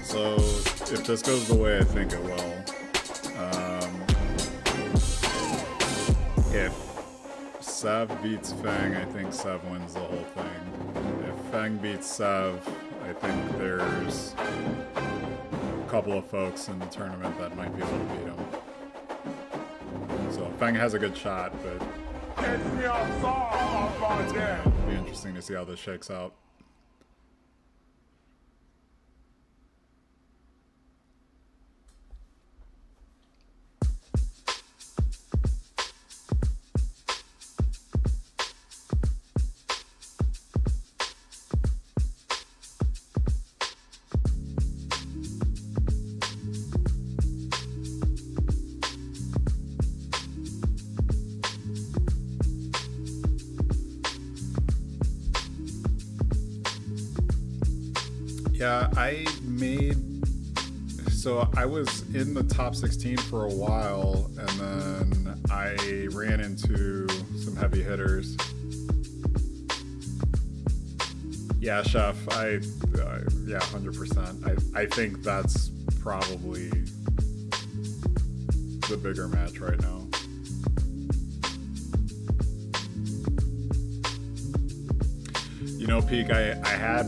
So if this goes the way I think it will, if Sev beats Feng, I think Sev wins the whole thing. If Feng beats Sev, I think there's a couple of folks in the tournament that might be able to beat him. So Feng has a good shot, but it'll be interesting to see how this shakes out. Yeah, I was in the top 16 for a while, and then I ran into some heavy hitters. Yeah, Chef, yeah, 100%. I think that's probably the bigger match right now. You know, Peak, I had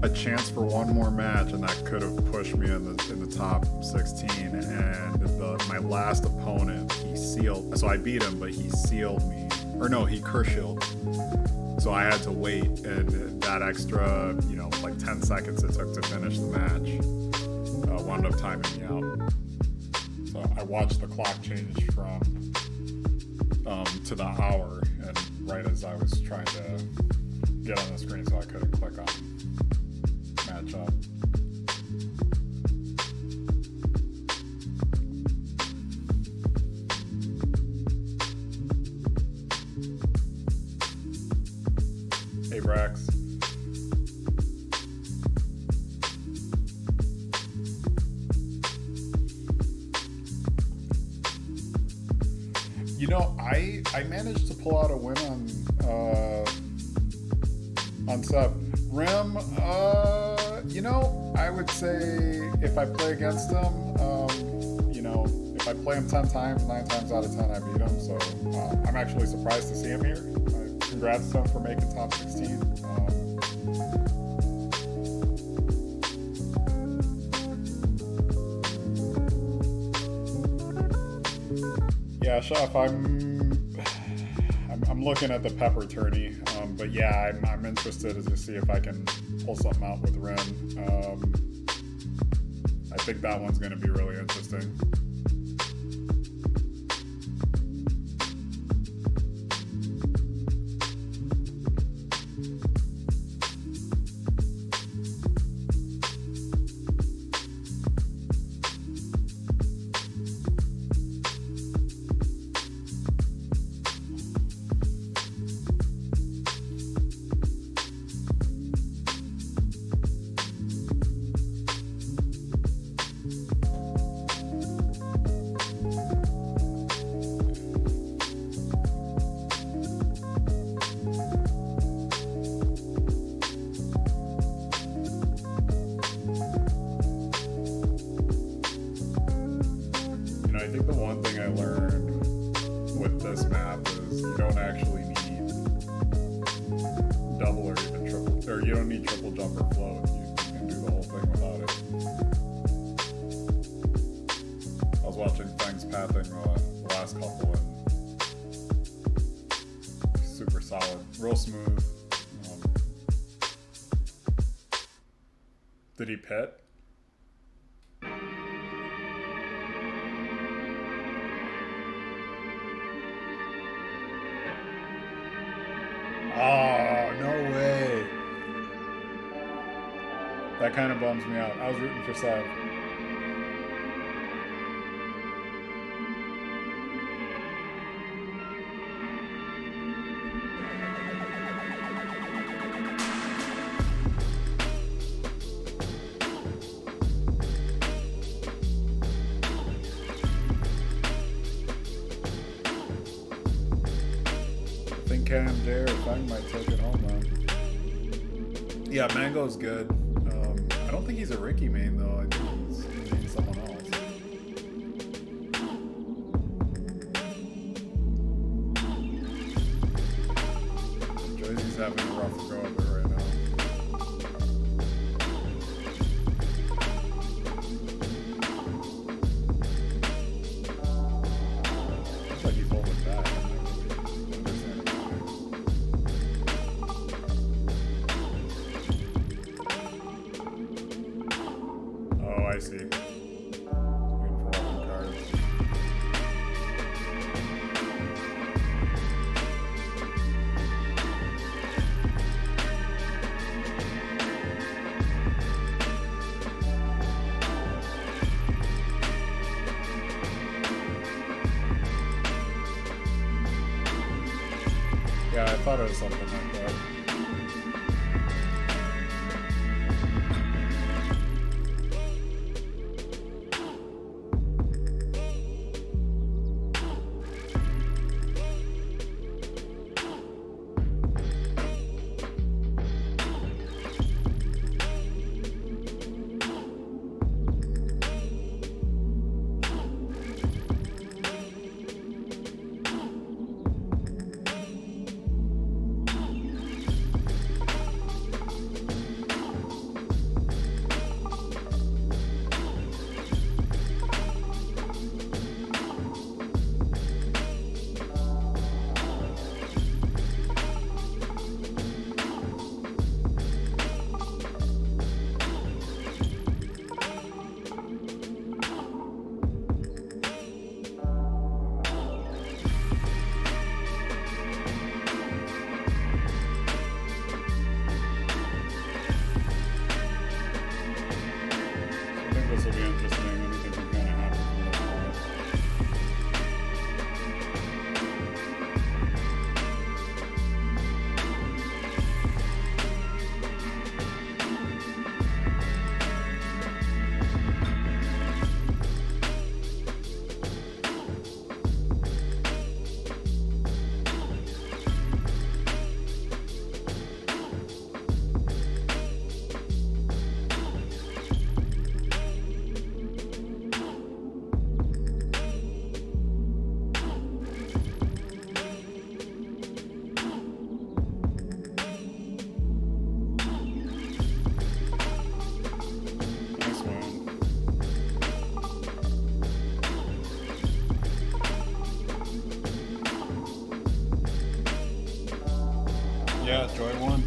a chance for one more match, and that could have pushed me in the top 16. And my last opponent, he sealed. So I beat him, but he sealed me. Or no, he Kershilled. So I had to wait, and that extra, like 10 seconds it took to finish the match wound up timing me out. So I watched the clock change from to the hour, and right as I was trying to get on the screen, so I couldn't click on match up. Hey, Brax. I managed to pull out a win on Sev. Rim, I would say if I play against him, if I play him 10 times, 9 times out of 10 I beat him. So I'm actually surprised to see him here. Congrats to him for making top 16. Yeah, Chef, I'm looking at the Pepper tourney, but yeah, I'm interested to see if I can pull something out with Ren. I think that one's going to be really interesting. I think the one thing I learned with this map is you don't actually need double or even triple, or you don't need triple jump or float. You can do the whole thing without it. I was watching Feng's pathing the last couple, and super solid, real smooth. Did he pit? Oh, no way. That kind of bums me out. I was rooting for Sav. I think Cam Dare or Feng might take it home, man. Yeah, Mango's good. I don't think he's a Riki main though. I think he's main someone else. Joyce's having a rough go of it right now. Looks like he's holding back. Oh, I see. Waiting for weapon cards. Yeah, I thought it was something like that. This will be interesting. Anything can kind of happen from this point. Nice one. Yeah, Joy won.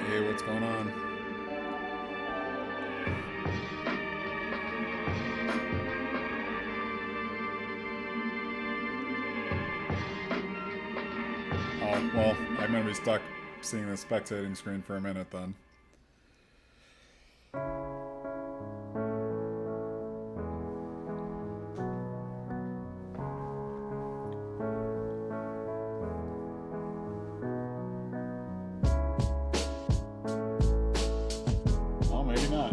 Hey, what's going on? Oh, well, I'm gonna be stuck seeing the spectating screen for a minute then. Oh, maybe not.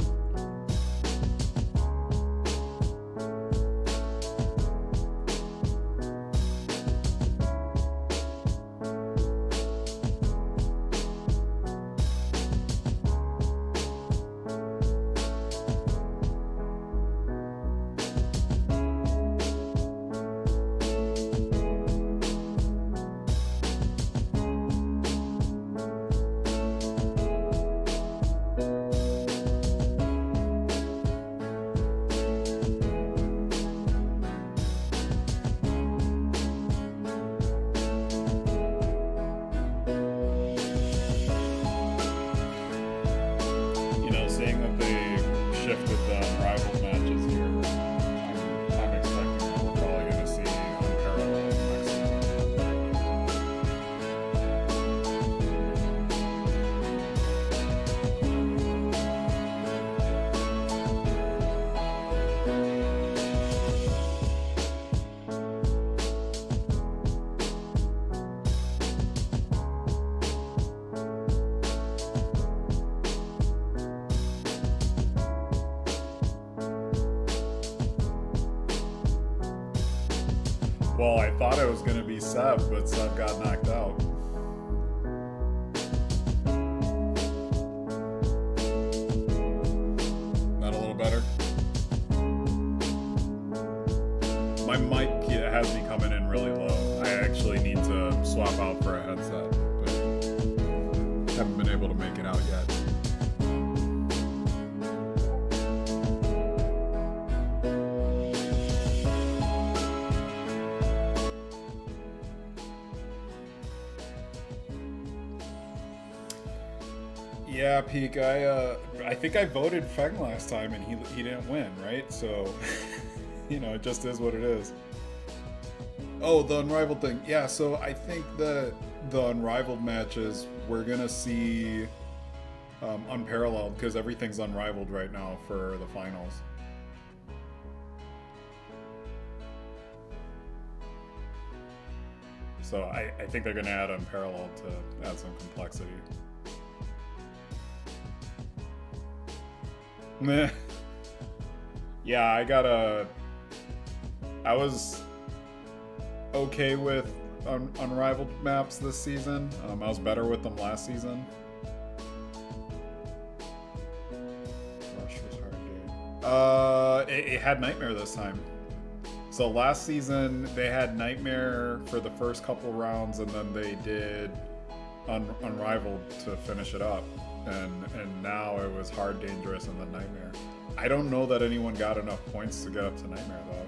seeing that they shifted the unrivaled matches here, I'm expecting that we're probably going to see unparalleled next season. Well, I thought it was going to be Seb, but Seb got knocked out. That a little better? My mic has me coming in really low. I actually need to swap out for a headset, but haven't been able to make it out yet. Yeah, Peak. I think I voted Feng last time, and he didn't win, right? So, it just is what it is. Oh, the unrivaled thing. Yeah. So I think that the unrivaled matches we're gonna see unparalleled because everything's unrivaled right now for the finals. So I think they're gonna add unparalleled to add some complexity. Yeah, I was okay with unrivaled maps this season. I was better with them last season. Rush was hard, dude. It had Nightmare this time. So last season they had Nightmare for the first couple rounds, and then they did Unrivaled to finish it up. And now it was Hard, Dangerous, and then Nightmare. I don't know that anyone got enough points to get up to Nightmare, though.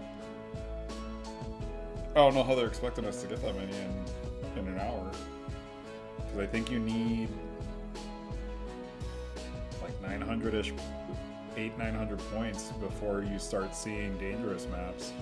I don't know how they're expecting us to get that many in an hour. Because I think you need like 900-ish, 900 points before you start seeing dangerous maps.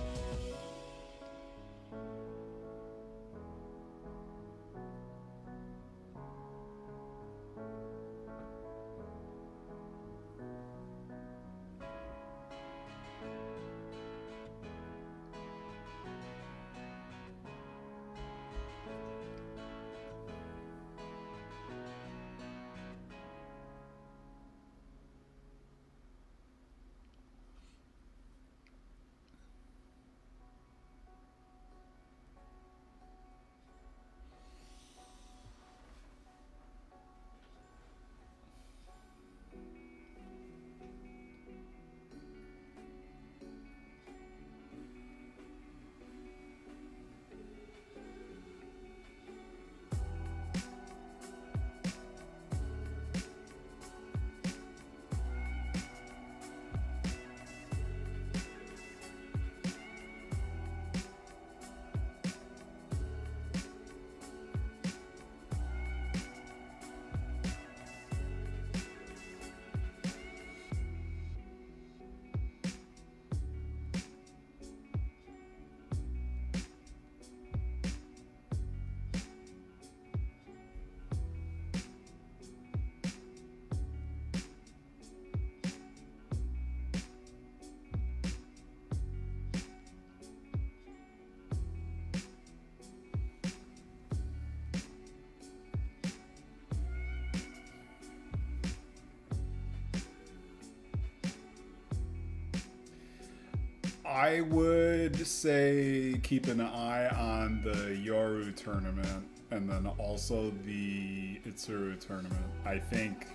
I would say keep an eye on the Yoru tournament and then also the Itsuru tournament. I think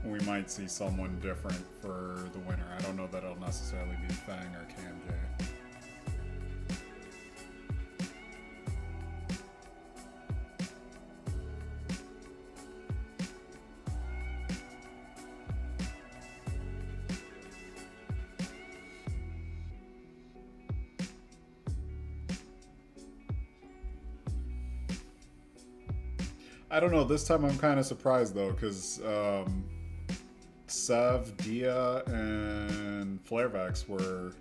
we might see someone different for the winner. I don't know that it'll necessarily be Fang or KMJ. I don't know. This time I'm kind of surprised though, because Sev, Dia, and Flarevex were.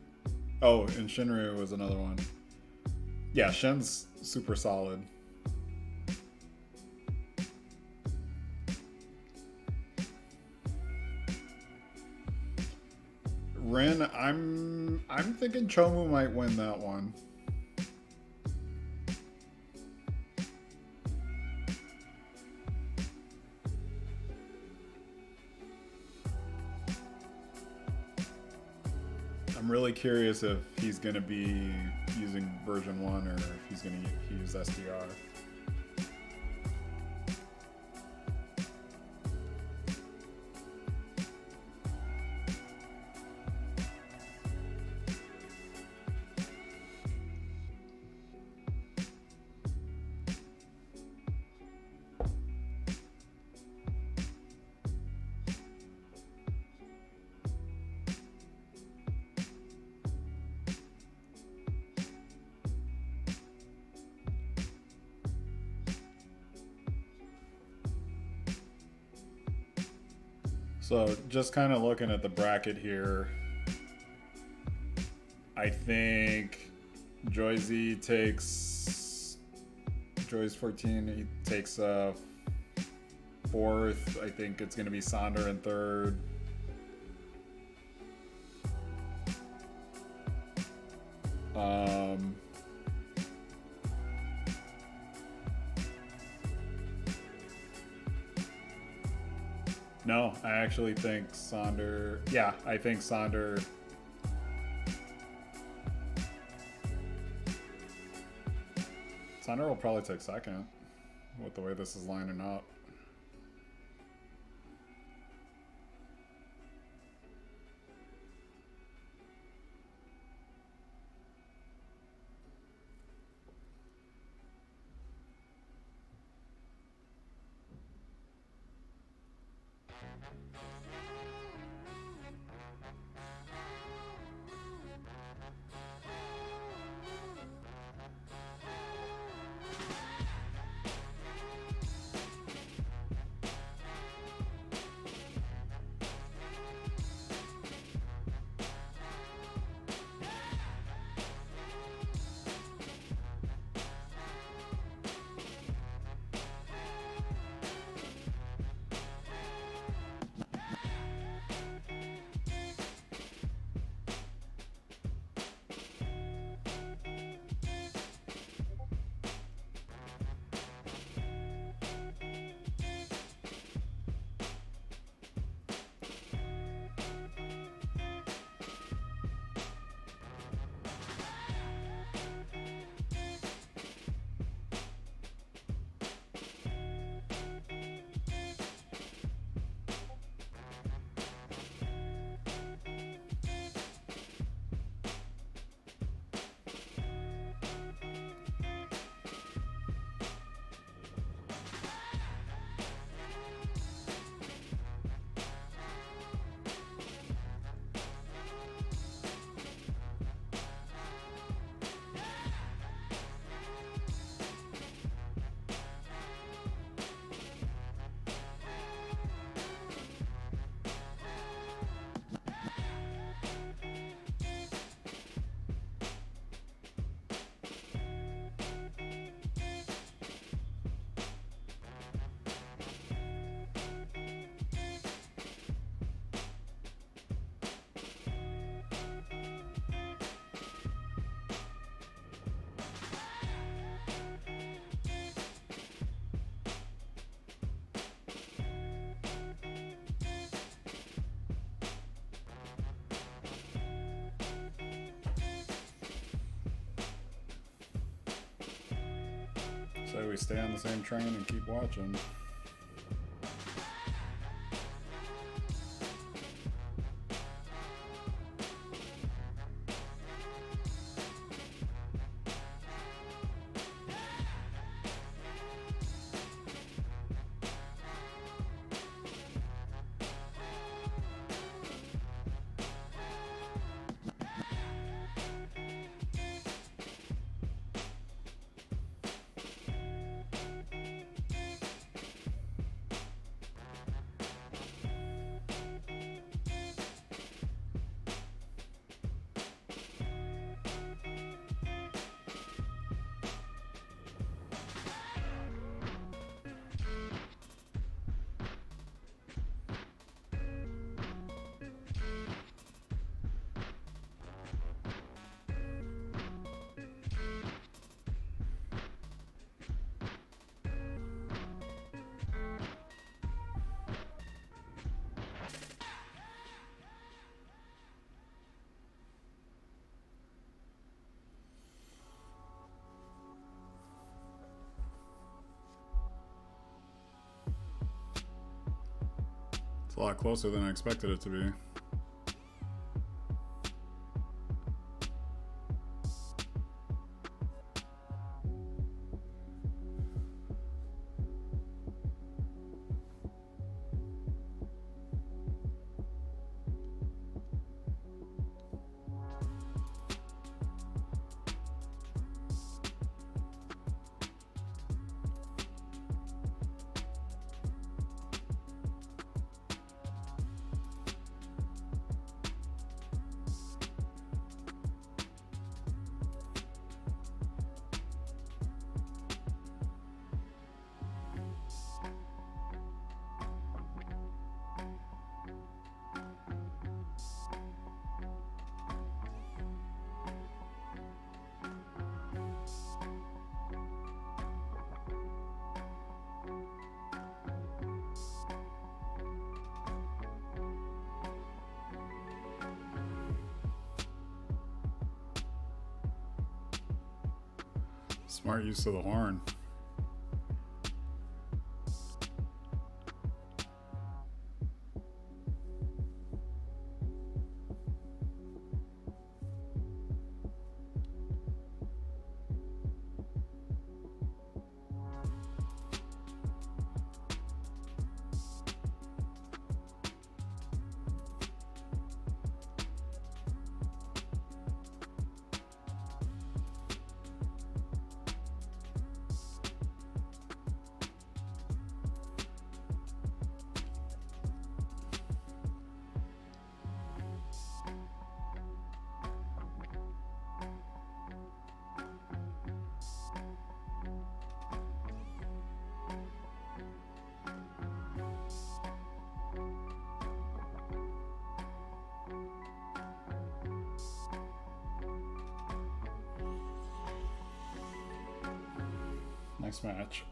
Oh, and Shinryu was another one. Yeah, Shin's super solid. Rin, I'm thinking Chomu might win that one. I'm really curious if he's going to be using version 1 or if he's going to use SDR. So just kind of looking at the bracket here, I think Joyzy takes Joy's 14. He takes 4th. I think it's going to be Sonder in 3rd. No, I actually think Sonder. Yeah, I think Sonder. Sonder will probably take 2nd with the way this is lining up. So we stay on the same train and keep watching. a lot closer than I expected it to be. Smart use of the horn. Nice match.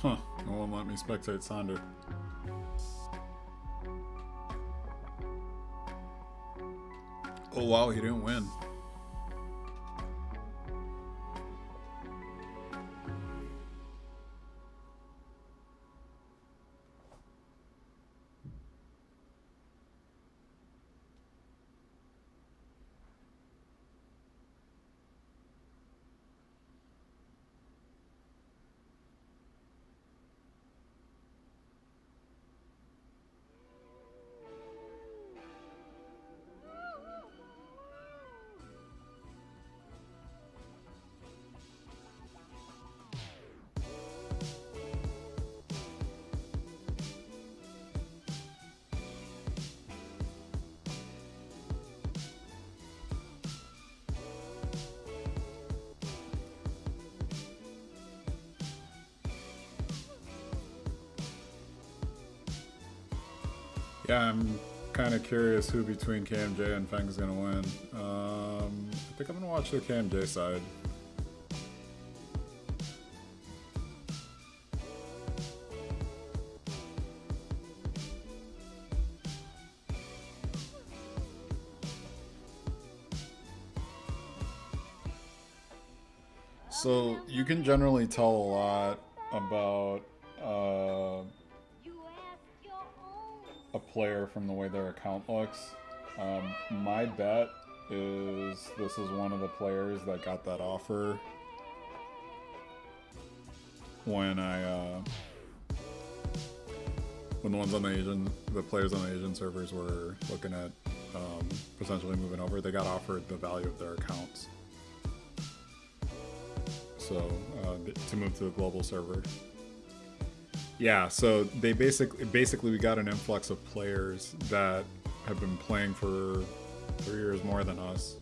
Huh, no one let me spectate Sonder. Oh wow, he didn't win. Yeah, I'm kind of curious who between KMJ and Feng's gonna win. I think I'm gonna watch the KMJ side. So you can generally tell a lot about a player from the way their account looks. My bet is this is one of the players that got that offer when when the ones on the players on the Asian servers were looking at potentially moving over. They got offered the value of their accounts. So to move to the global server. Yeah, so they basically we got an influx of players that have been playing for 3 years more than us,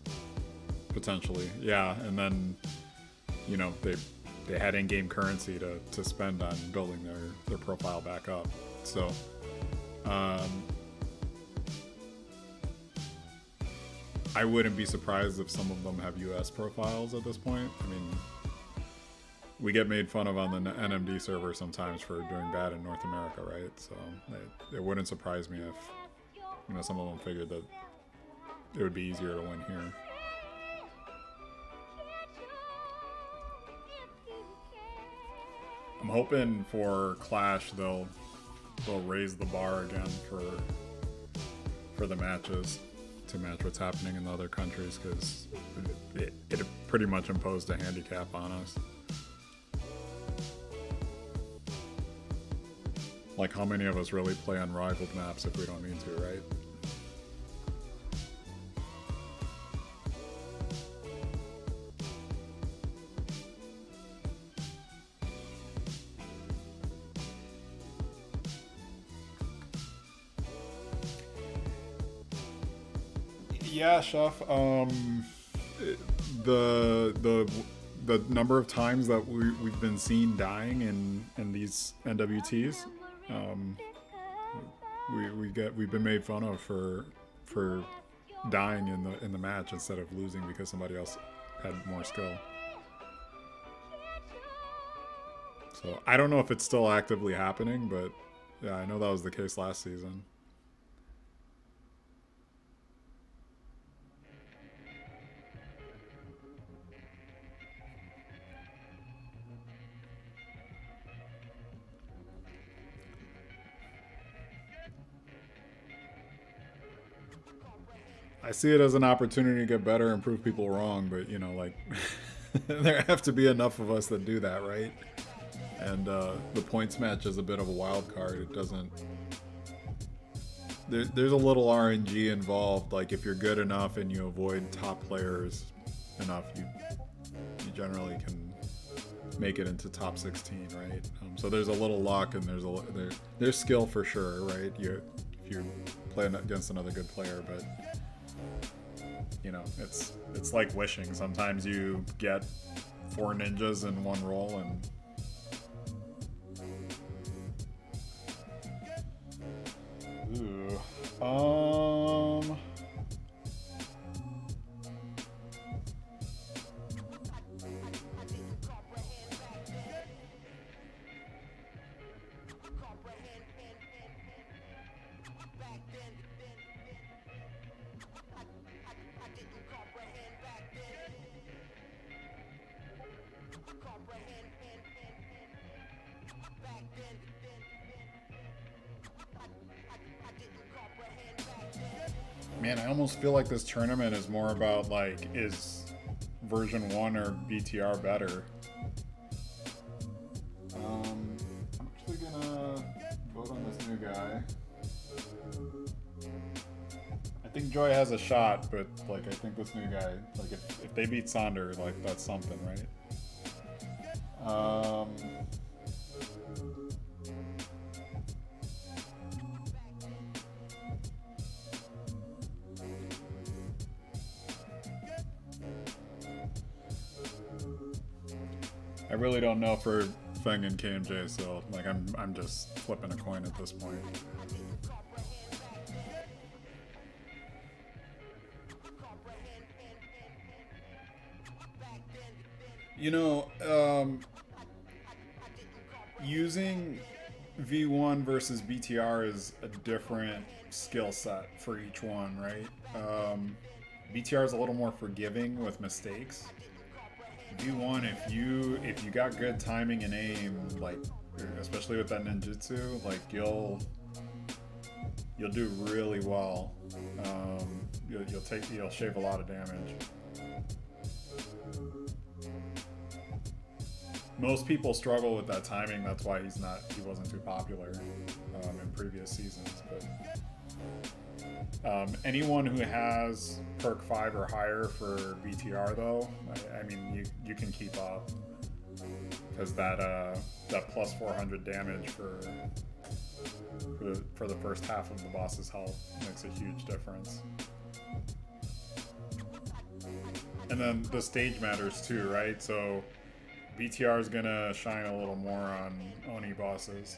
potentially. Yeah, and then they had in-game currency to spend on building their profile back up. So I wouldn't be surprised if some of them have US profiles at this point. I mean, we get made fun of on the NMD server sometimes for doing bad in North America, right? So it wouldn't surprise me if some of them figured that it would be easier to win here. I'm hoping for Clash they'll raise the bar again for the matches to match what's happening in the other countries, because it pretty much imposed a handicap on us. Like, how many of us really play unrivaled maps if we don't need to, right? Yeah, Chef. The number of times that we've been seen dying in these NWTs, we've been made fun of for dying in the match instead of losing because somebody else had more skill. So I don't know if it's still actively happening, but yeah, I know that was the case last season. I see it as an opportunity to get better and prove people wrong, but like there have to be enough of us that do that, right? And the points match is a bit of a wild card. It doesn't. There's a little RNG involved. Like, if you're good enough and you avoid top players enough, you generally can make it into top 16, right? So there's a little luck and there's skill for sure, right? If you play against another good player, but it's like wishing. Sometimes you get 4 ninjas in one roll and man, I almost feel like this tournament is more about, like, is version 1 or BTR better? I'm actually gonna vote on this new guy. I think Joy has a shot, but like, I think this new guy, like, if they beat Sonder, like, that's something, right? I really don't know for Feng and KMJ, so like I'm just flipping a coin at this point. Using V1 versus BTR is a different skill set for each one, right? BTR is a little more forgiving with mistakes. V1, if you got good timing and aim, like, especially with that ninjutsu, like, you'll do really well. You'll shave a lot of damage. Most people struggle with that timing. That's why he wasn't too popular in previous seasons. But anyone who has perk 5 or higher for BTR, though, I mean, you can keep up. because that plus 400 damage for the first half of the boss's health makes a huge difference. And then the stage matters too, right? So BTR is gonna shine a little more on Oni bosses.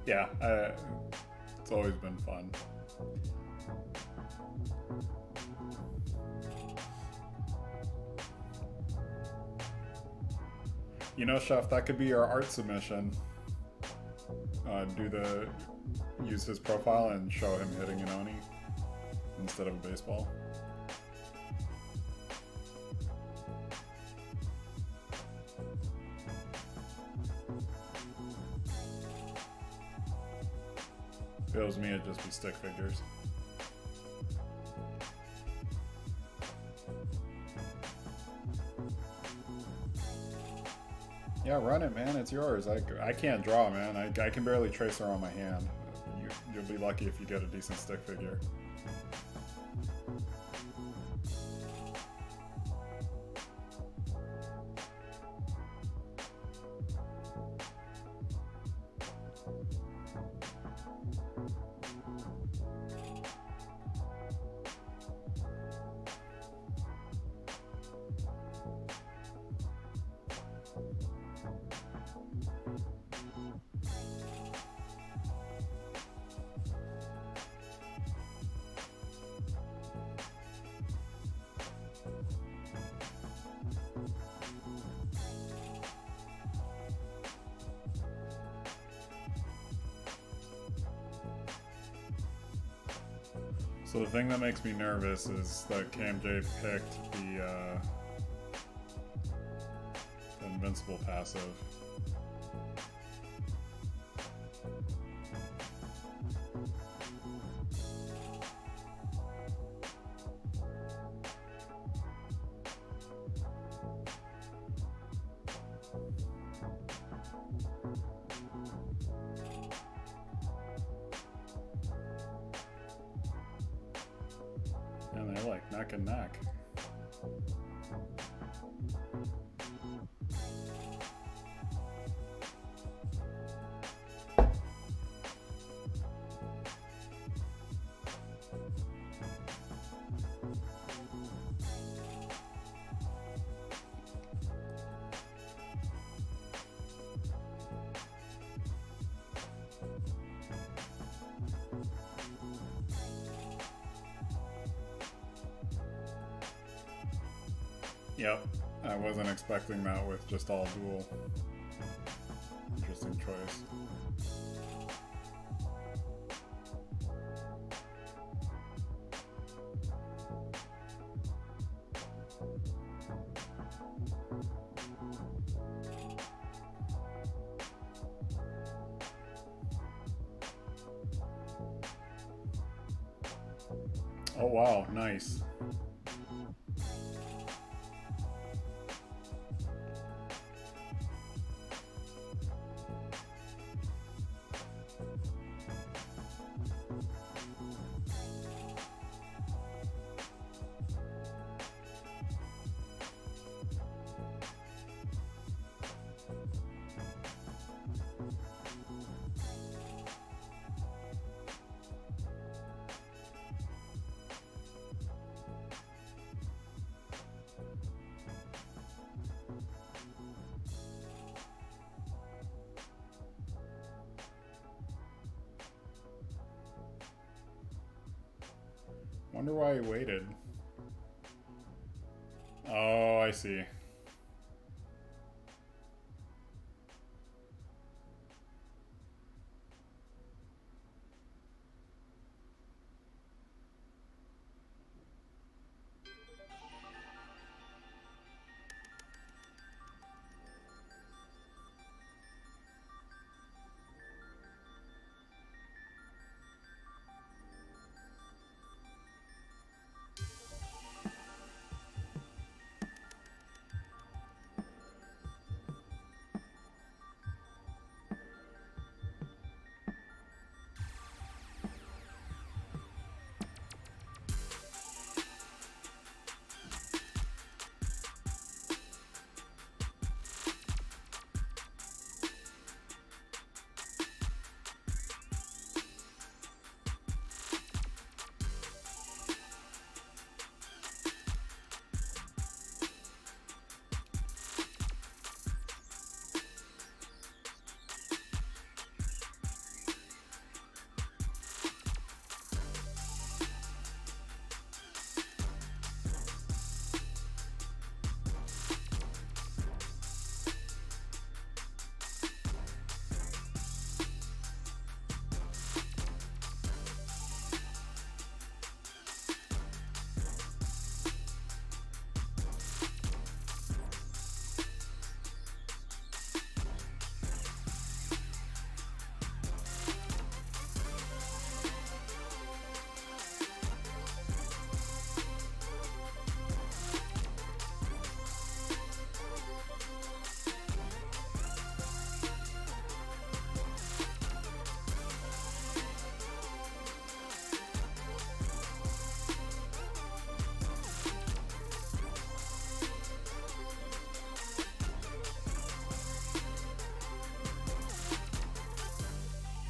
Yeah, it's always been fun. You know, Chef, that could be your art submission. Use his profile and show him hitting an Oni instead of a baseball. If it was me, it'd just be stick figures. Yeah, run it, man. It's yours. I can't draw, man. I can barely trace her on my hand. You'll be lucky if you get a decent stick figure. So the thing that makes me nervous is that CamJ picked the invincible passive. And they're like neck and neck. Yep, I wasn't expecting that with just all dual. Interesting choice. Oh wow, nice. Wonder why he waited. Oh, I see.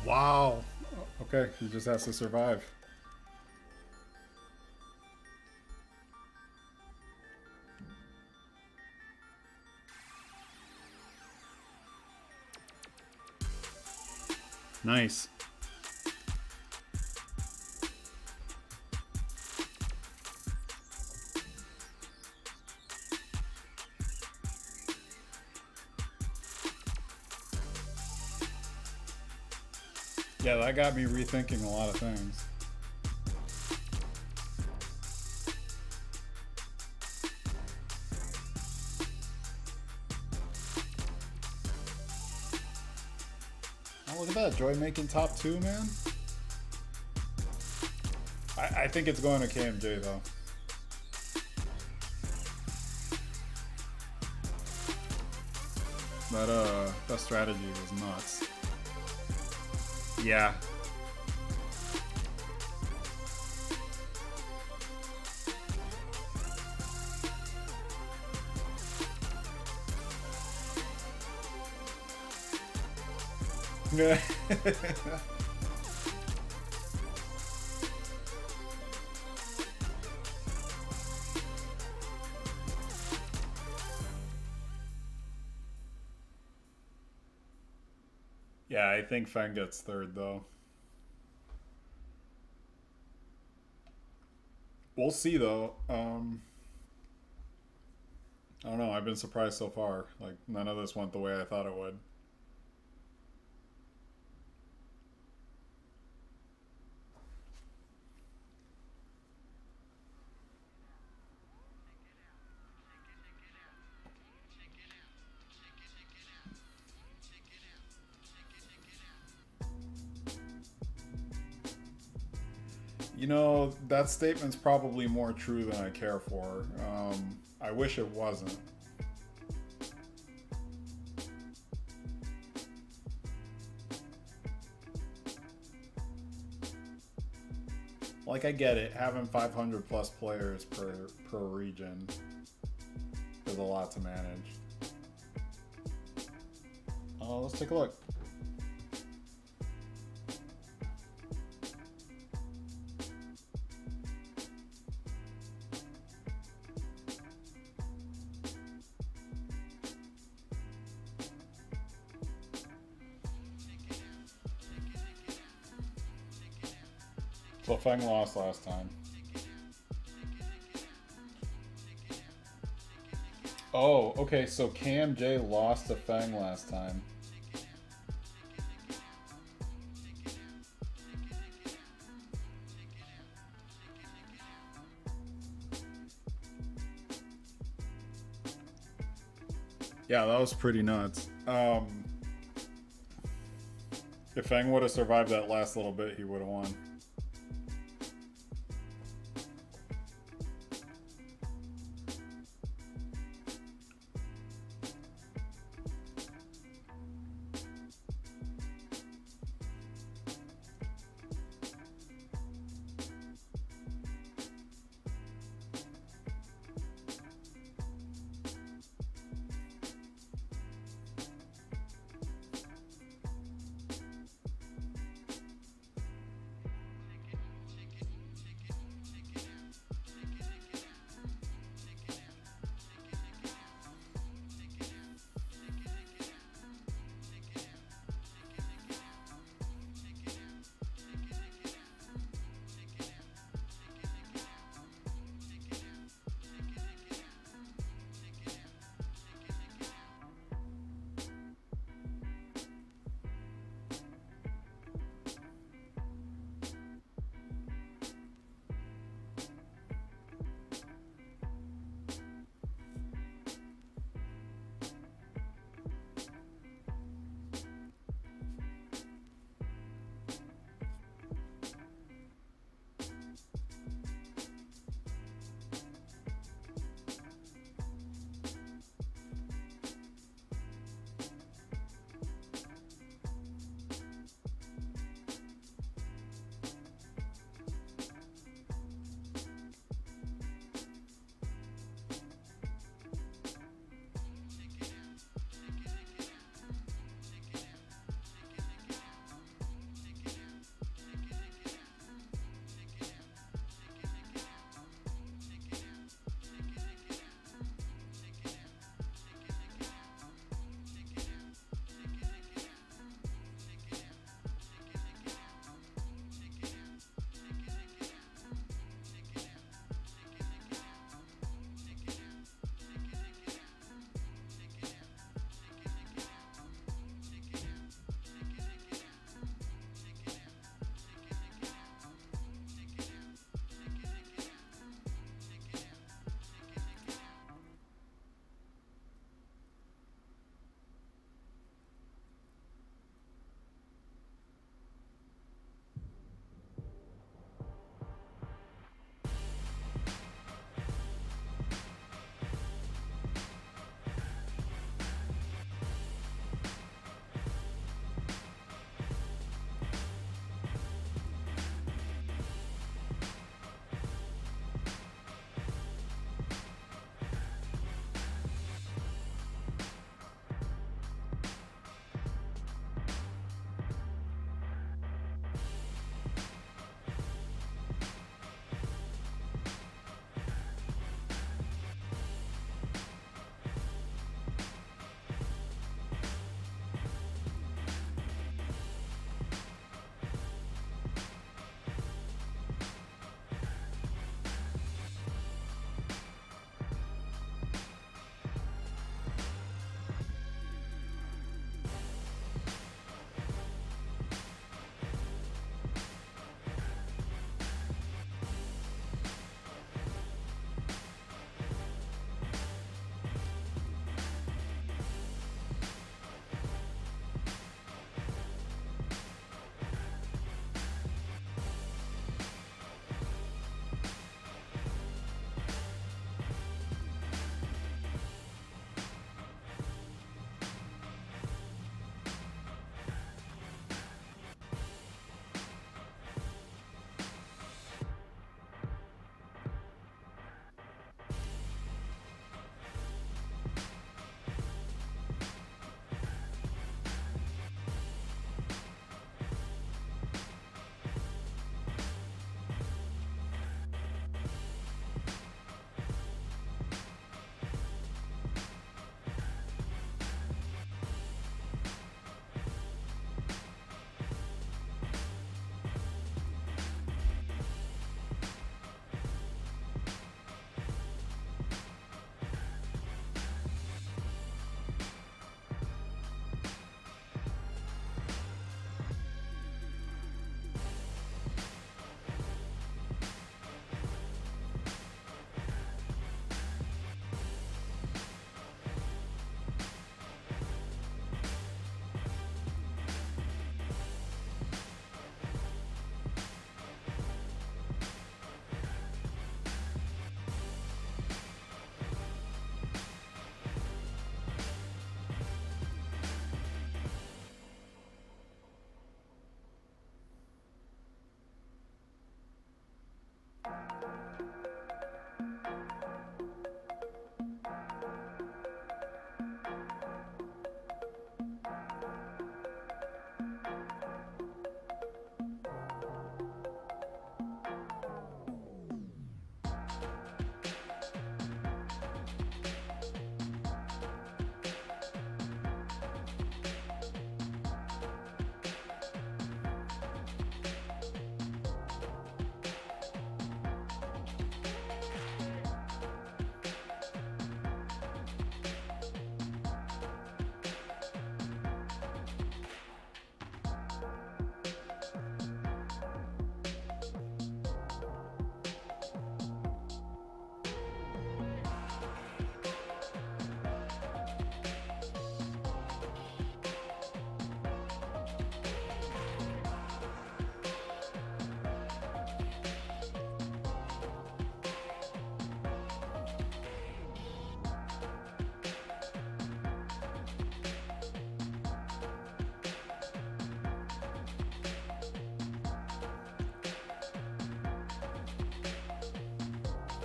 Wow. Okay, he just has to survive. Nice. Yeah, that got me rethinking a lot of things. Oh, look at that. Joy making top 2, man. I think it's going to KMJ, though. That strategy was nuts. Yeah. Yeah, I think Feng gets third, though. We'll see, though. I don't know. I've been surprised so far. Like, none of this went the way I thought it would. You know, that statement's probably more true than I care for. I wish it wasn't. Like, I get it. Having 500 plus players per region is a lot to manage. Let's take a look. So Feng lost last time. Oh, okay, so KMJ lost to Fang last time. Yeah, that was pretty nuts. If Fang would have survived that last little bit, he would have won.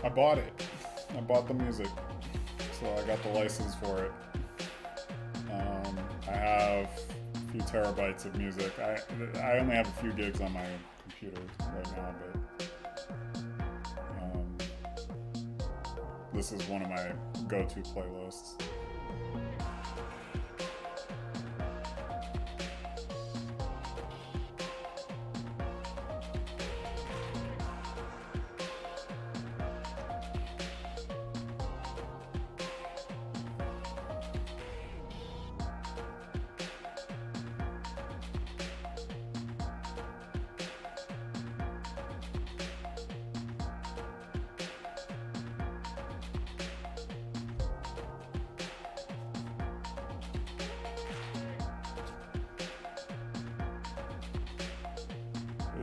I bought it. I bought the music, so I got the license for it. I have a few terabytes of music. I only have a few gigs on my computer right now, but this is one of my go-to playlists.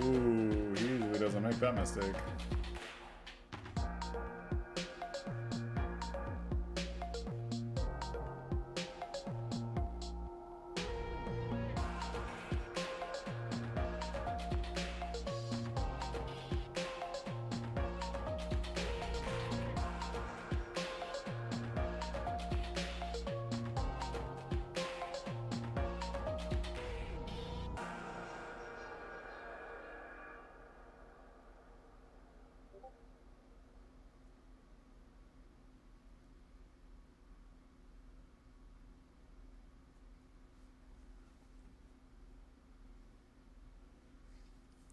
Ooh, he usually doesn't make that mistake.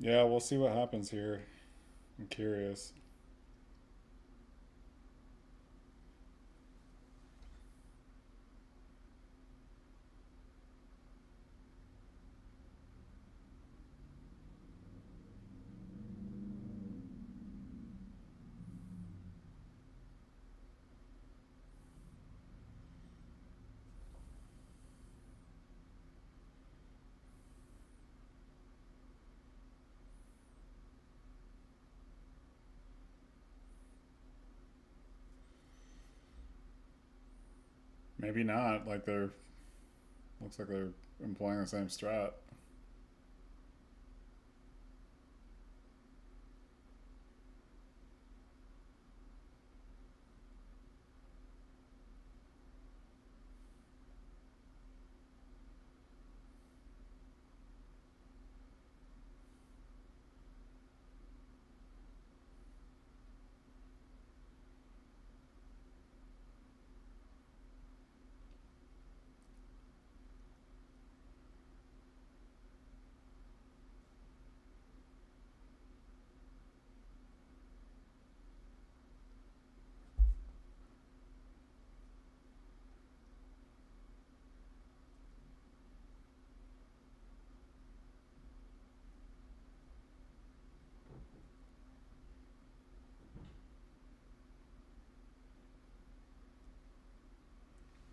Yeah, we'll see what happens here. I'm curious. Maybe not. Looks like they're employing the same strat.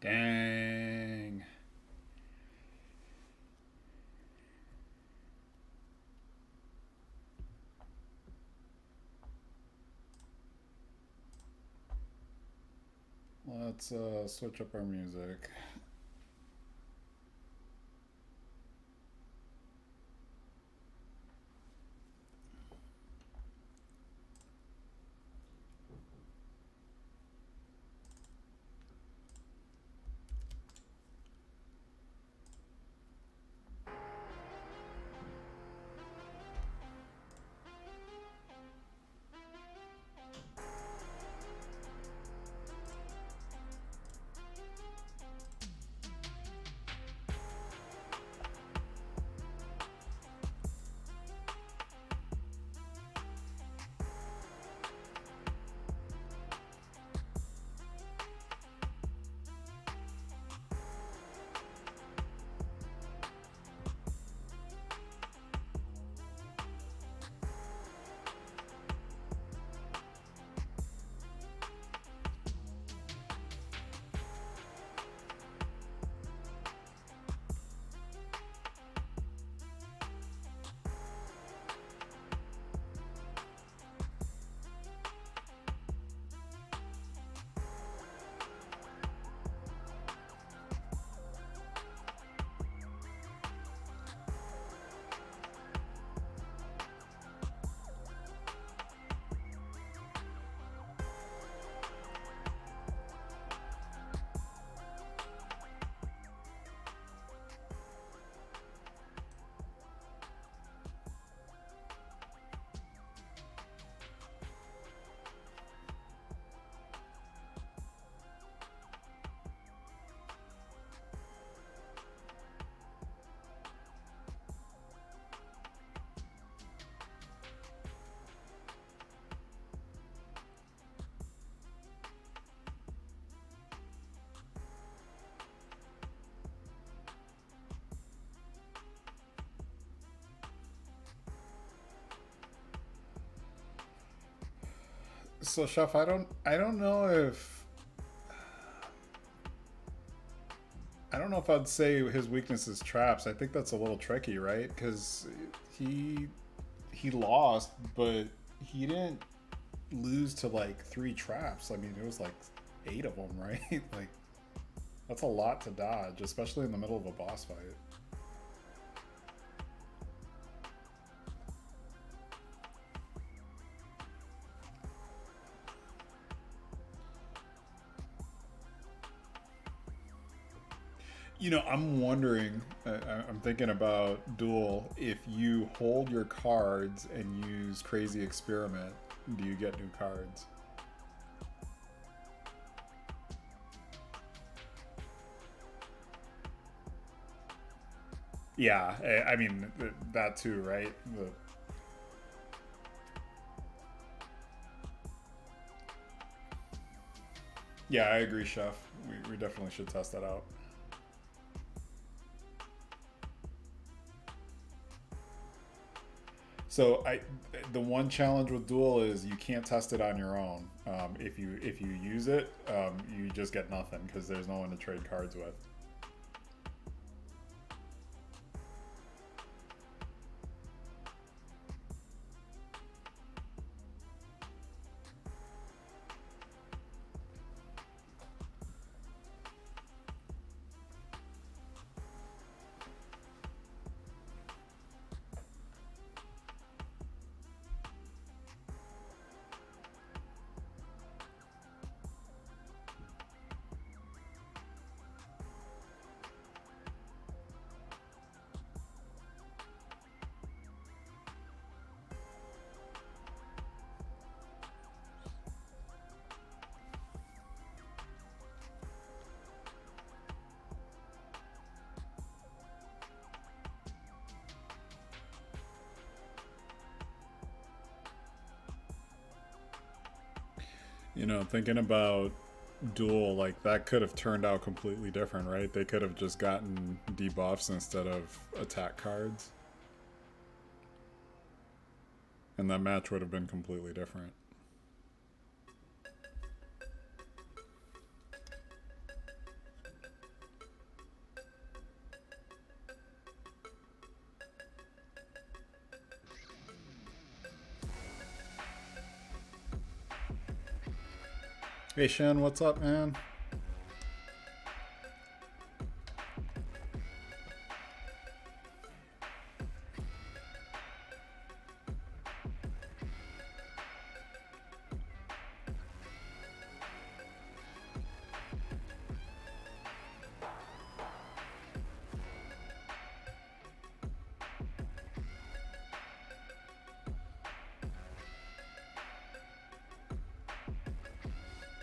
Dang. Let's switch up our music. So chef, I don't know if I'd say his weakness is traps. I think that's a little tricky, right? Because he he lost, but he didn't lose to like three traps. I mean, it was like eight of them, right? Like that's a lot to dodge, especially in the middle of a boss fight. I'm wondering, I'm thinking about Duel. If you hold your cards and use Crazy Experiment, do you get new cards? Yeah, I mean, that too, right? Yeah, I agree, Chef. We definitely should test that out. So the one challenge with Duel is you can't test it on your own. If you use it, you just get nothing because there's no one to trade cards with. Thinking about Duel, like that could have turned out completely different, right? They could have just gotten debuffs instead of attack cards, and that match would have been completely different. Hey Shen, what's up, man?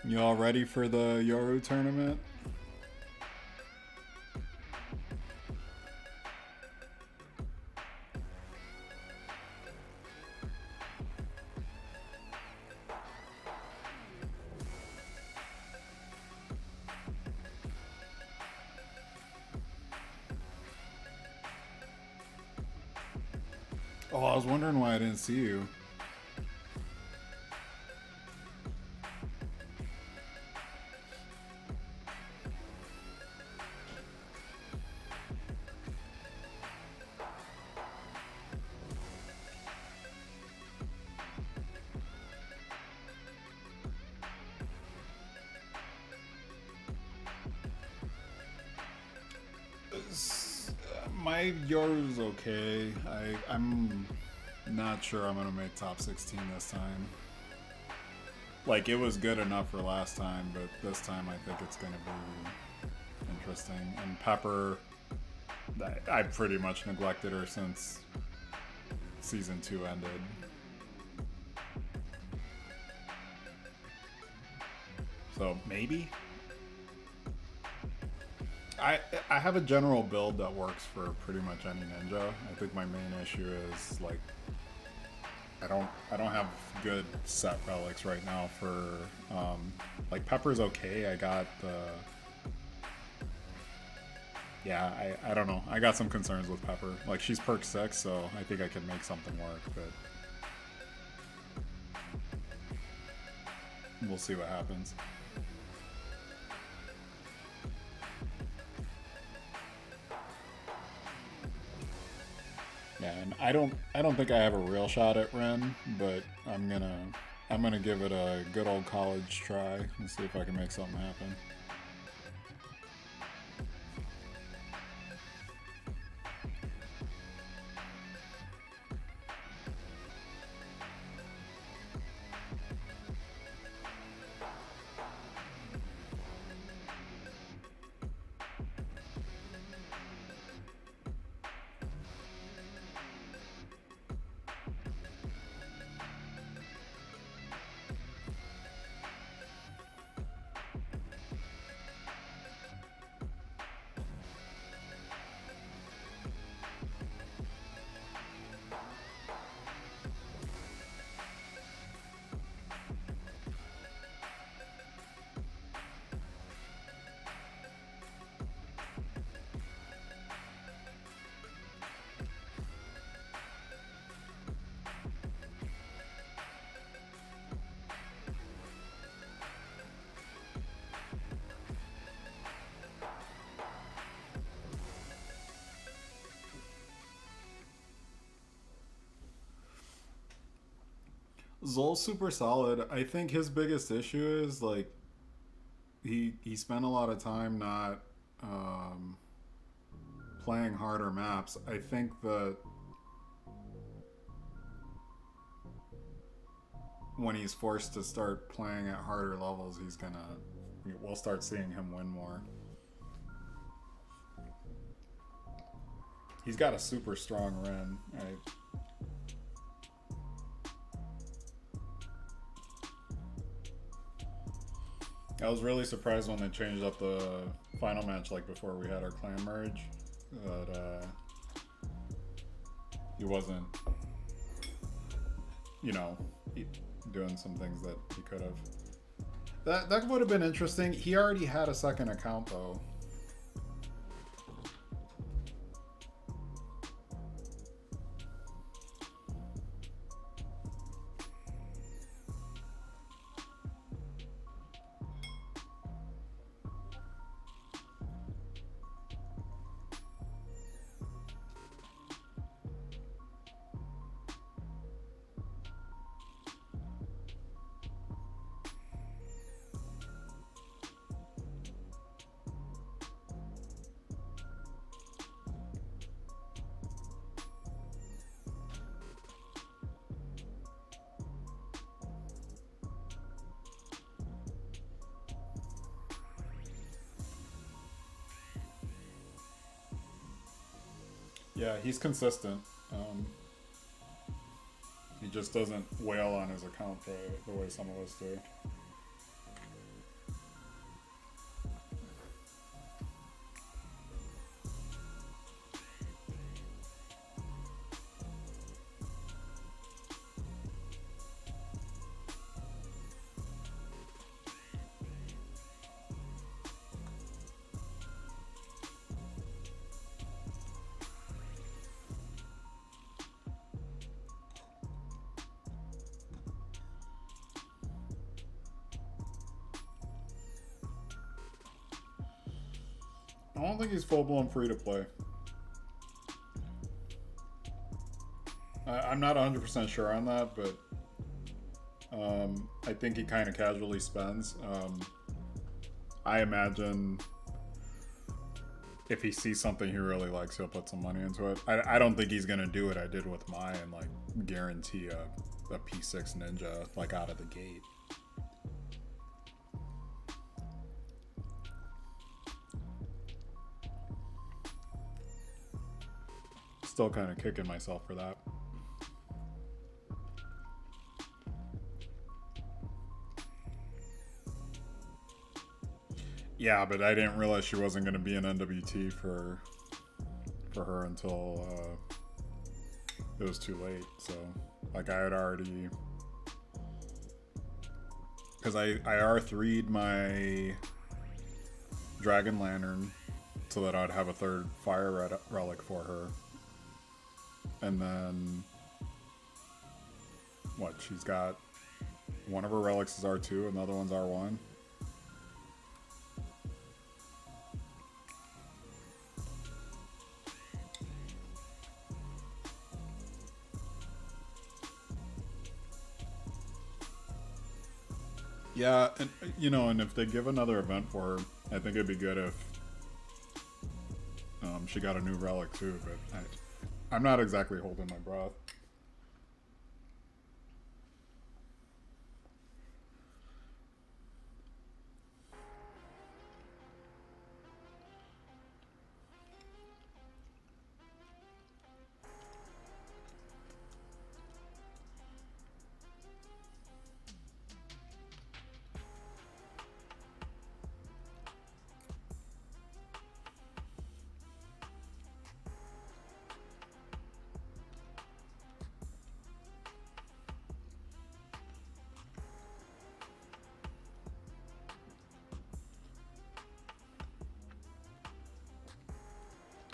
You all ready for the Yoru tournament? Oh, I was wondering why I didn't see you. My Yoru's okay. I'm not sure I'm gonna make top 16 this time. Like it was good enough for last time, but this time I think it's gonna be interesting. And Pepper, I pretty much neglected her since season 2 ended. So maybe. I I have a general build that works for pretty much any ninja. I think my main issue is like I don't have good set relics right now for like Pepper's okay. I got the yeah, I don't know. I got some concerns with Pepper. Like she's perk 6, so I think I can make something work, but We'll see what happens. Yeah, and I don't think I have a real shot at Ren, but I'm gonna give it a good old college try and see if I can make something happen. Zol's super solid. I think his biggest issue is like he spent a lot of time not um, playing harder maps. I think that when he's forced to start playing at harder levels, we'll start seeing him win more. He's got a super strong Ren. I was really surprised when they changed up the final match, like before we had our clan merge, that he wasn't, you know, doing some things that he could have. That would have been interesting. He already had a second account though. Yeah, he's consistent. He just doesn't wail on his account the way some of us do. I don't think he's full-blown free to play. I'm not 100% sure on that, but I think he kind of casually spends. I imagine if he sees something he really likes, he'll put some money into it. I don't think he's going to do what I did with mine and like guarantee a P6 Ninja like out of the gate. Still kind of kicking myself for that. Yeah, but I didn't realize she wasn't going to be an NWT for her until it was too late. So, like, I had already, because I R3'd my Dragon Lantern so that I'd have a third fire relic for her. And then, what, she's got One of her relics is R2, and the other one's R1. Yeah, and you know, and if they give another event for her, I think it'd be good if she got a new relic too. But I'm not exactly holding my breath.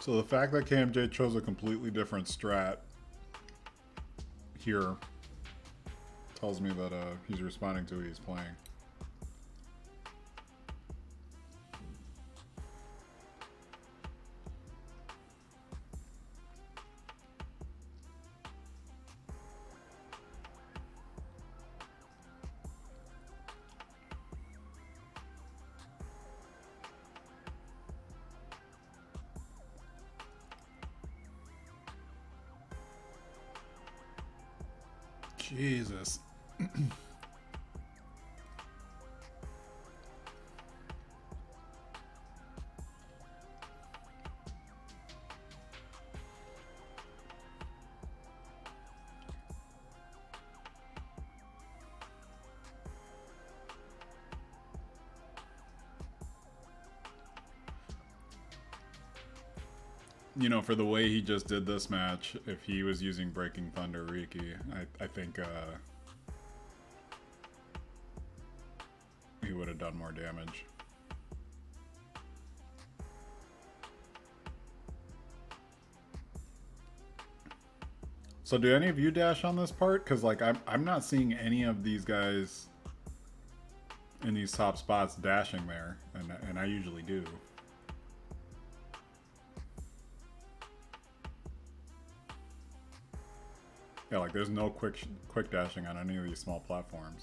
So the fact that KMJ chose a completely different strat here tells me that he's responding to who he's playing. Jesus. You know, for the way he just did this match, if he was using Breaking Thunder Riki, I think he would have done more damage. So do any of you dash on this part? Because like I'm not seeing any of these guys in these top spots dashing there, and I usually do. Yeah, like there's no quick dashing on any of these small platforms.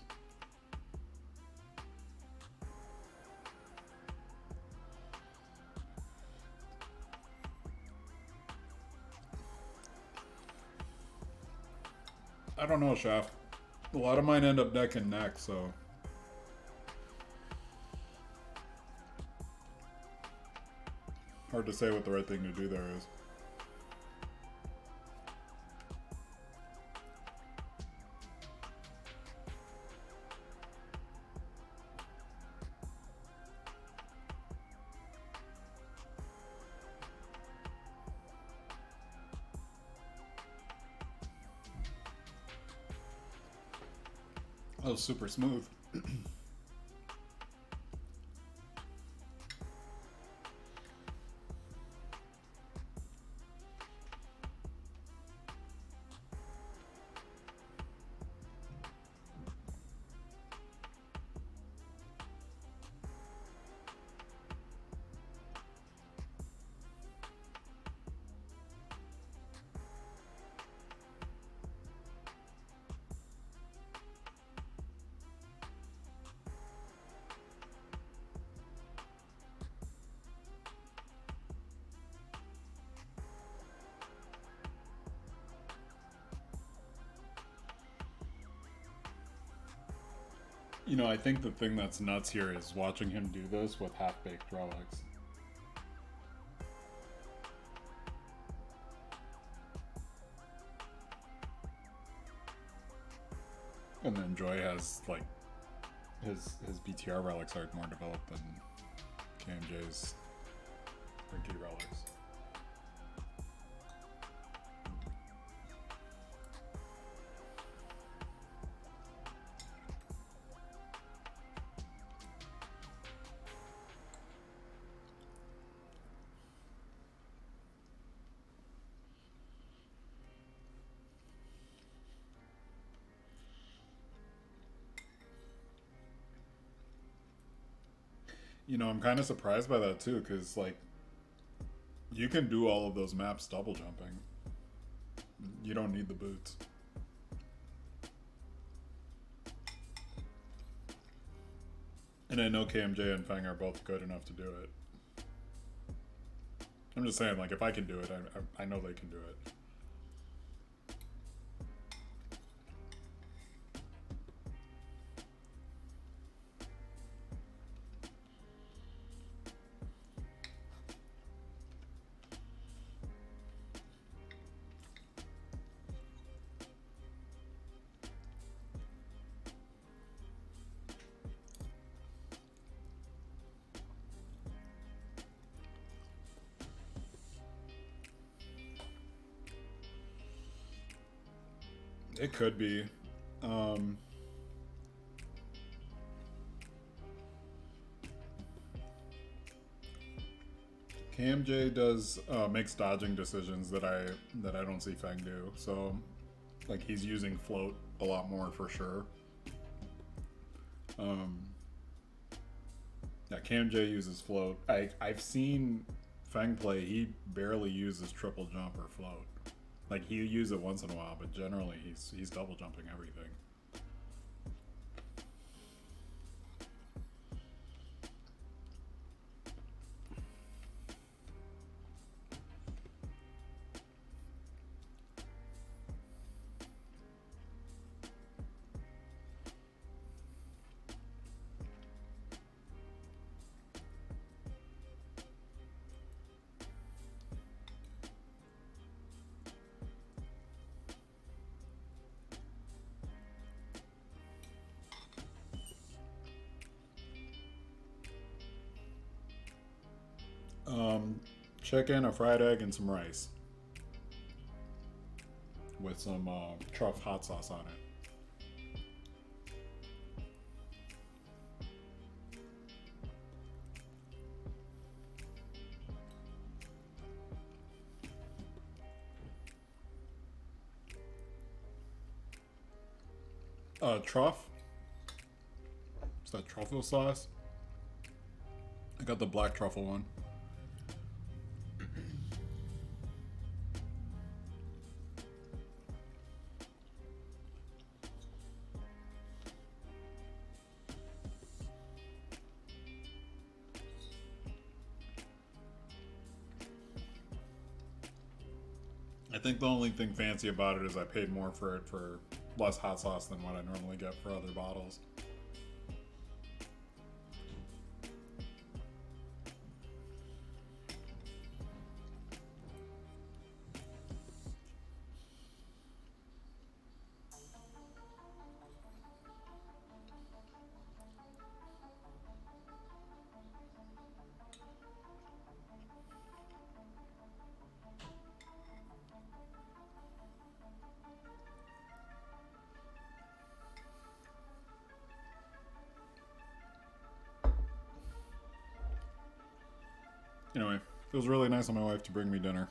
I don't know, Chef. A lot of mine end up neck and neck, so. Hard to say what the right thing to do there is. That was super smooth. You know, I think the thing that's nuts here is watching him do this with half-baked relics. And then Joy has, like, his BTR relics are more developed than KMJ's Riki relics. I'm kind of surprised by that too, because like you can do all of those maps double jumping. You don't need the boots. And I know KMJ and Feng are both good enough to do it. I'm just saying, like, if I can do it, I know they can do it. It could be. KMJ does makes dodging decisions that I don't see Feng do. So, like, he's using float a lot more for sure. Yeah, KMJ uses float. I've seen Feng play. He barely uses triple jump or float. Like, he'll use it once in a while, but generally he's double jumping everything. Chicken, a fried egg, and some rice with some truff hot sauce on it. Truff. Is that truffle sauce? I got the black truffle one. I think the only thing fancy about it is I paid more for it for less hot sauce than what I normally get for other bottles. Anyway, feels really nice of my wife to bring me dinner.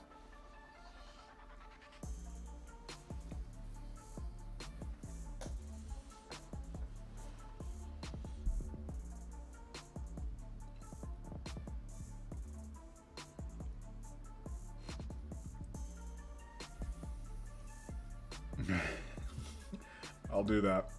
I'll do that.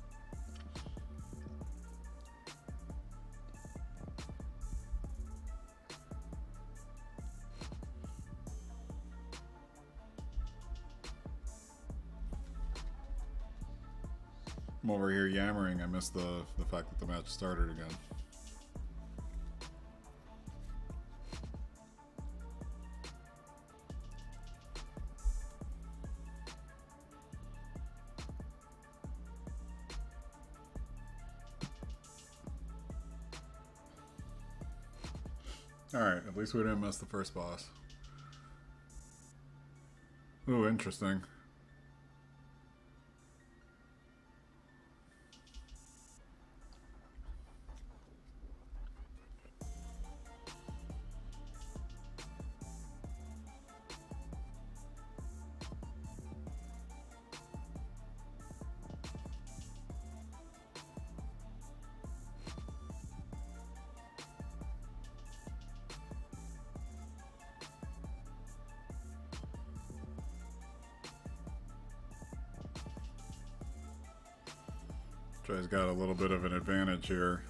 I'm over here yammering. I missed the fact that the match started again. Alright, at least we didn't miss the first boss. Ooh, interesting. Joy's got a little bit of an advantage here.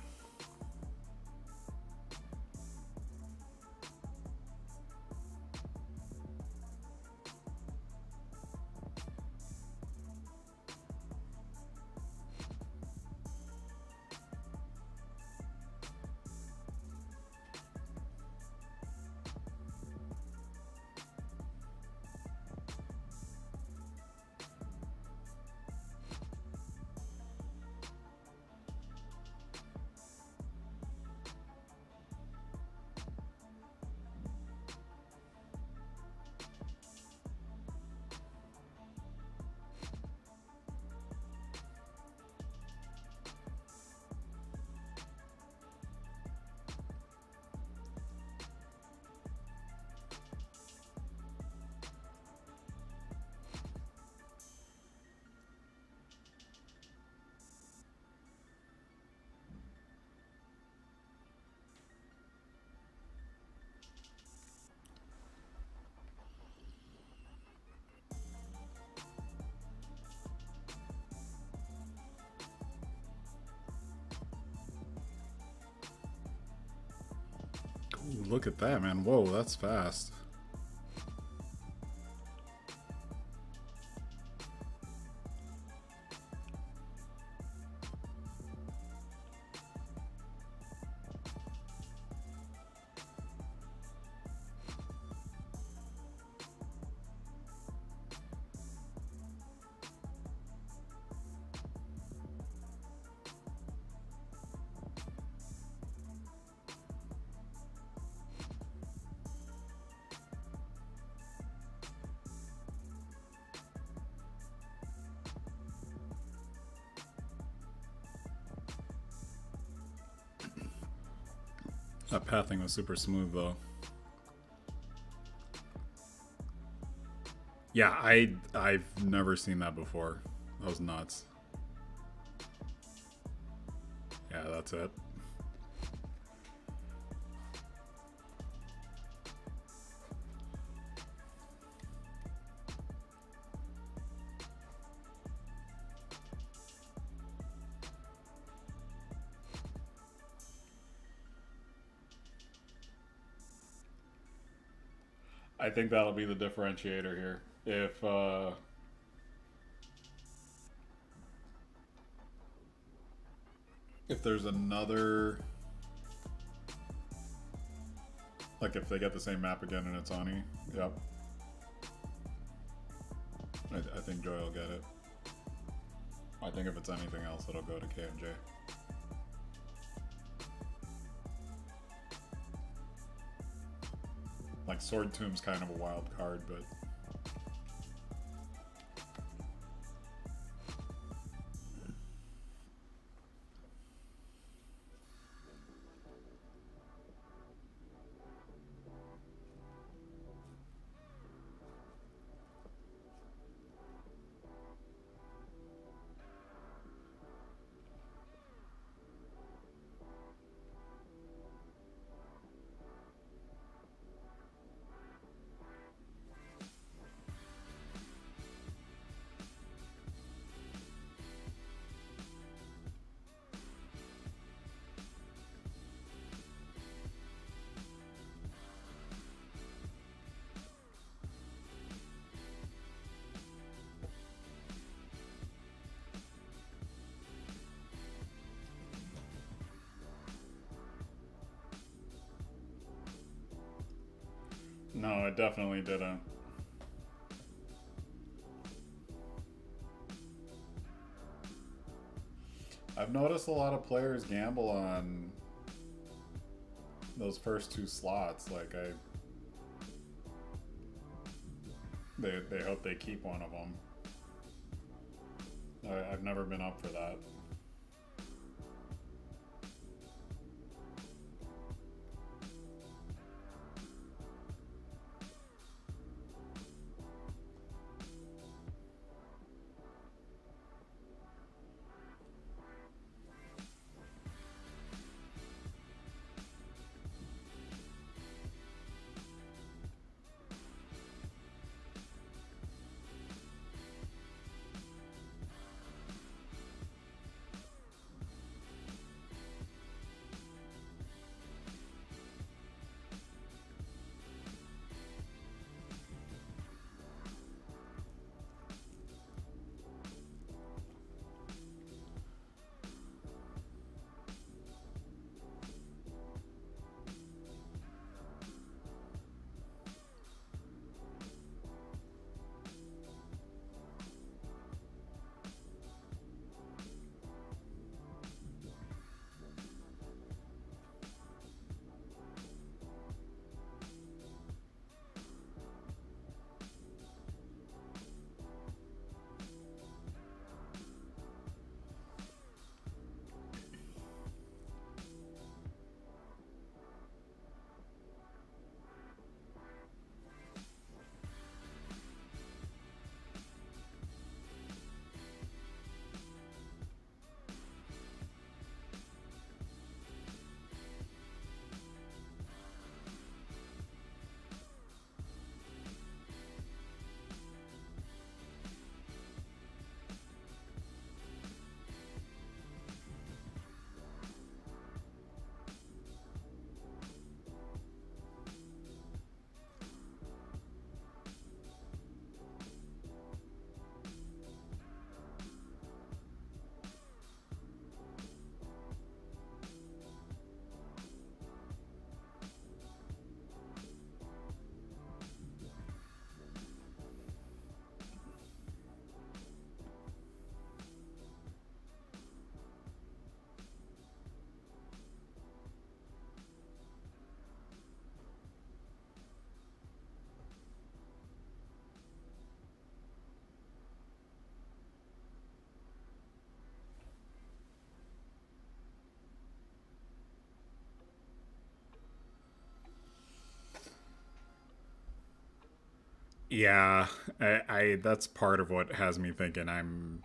Ooh, look at that, man. Whoa, that's fast. That pathing was super smooth though. Yeah, I've never seen that before. That was nuts. Yeah, that's it. I think that'll be the differentiator here. If there's another, like if they get the same map again and it's Ani, yep. I think Joy will get it. I think if it's anything else, it'll go to KMJ. Like Sword Tomb's kind of a wild card, but no, it definitely didn't. I've noticed a lot of players gamble on those first two slots. Like they hope they keep one of them. I've never been up for that. Yeah, I that's part of what has me thinking I'm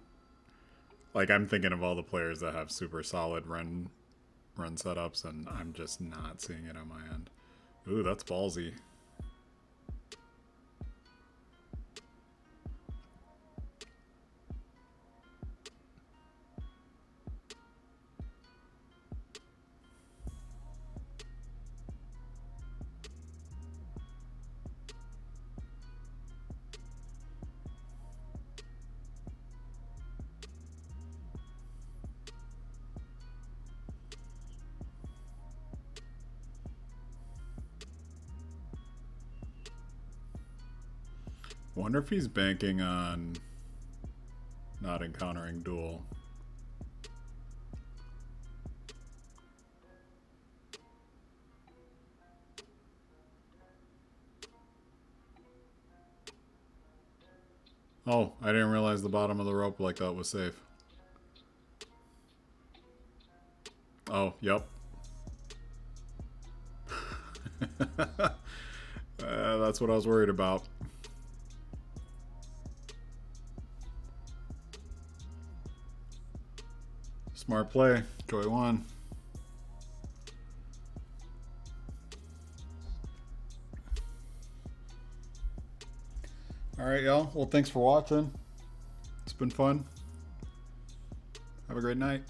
thinking of all the players that have super solid run setups, and I'm just not seeing it on my end. Ooh, that's ballsy. Wonder if he's banking on not encountering duel. Oh, I didn't realize the bottom of the rope like that was safe. Oh, yep. That's what I was worried about. Smart play. Joy won. All right, y'all. Well, thanks for watching. It's been fun. Have a great night.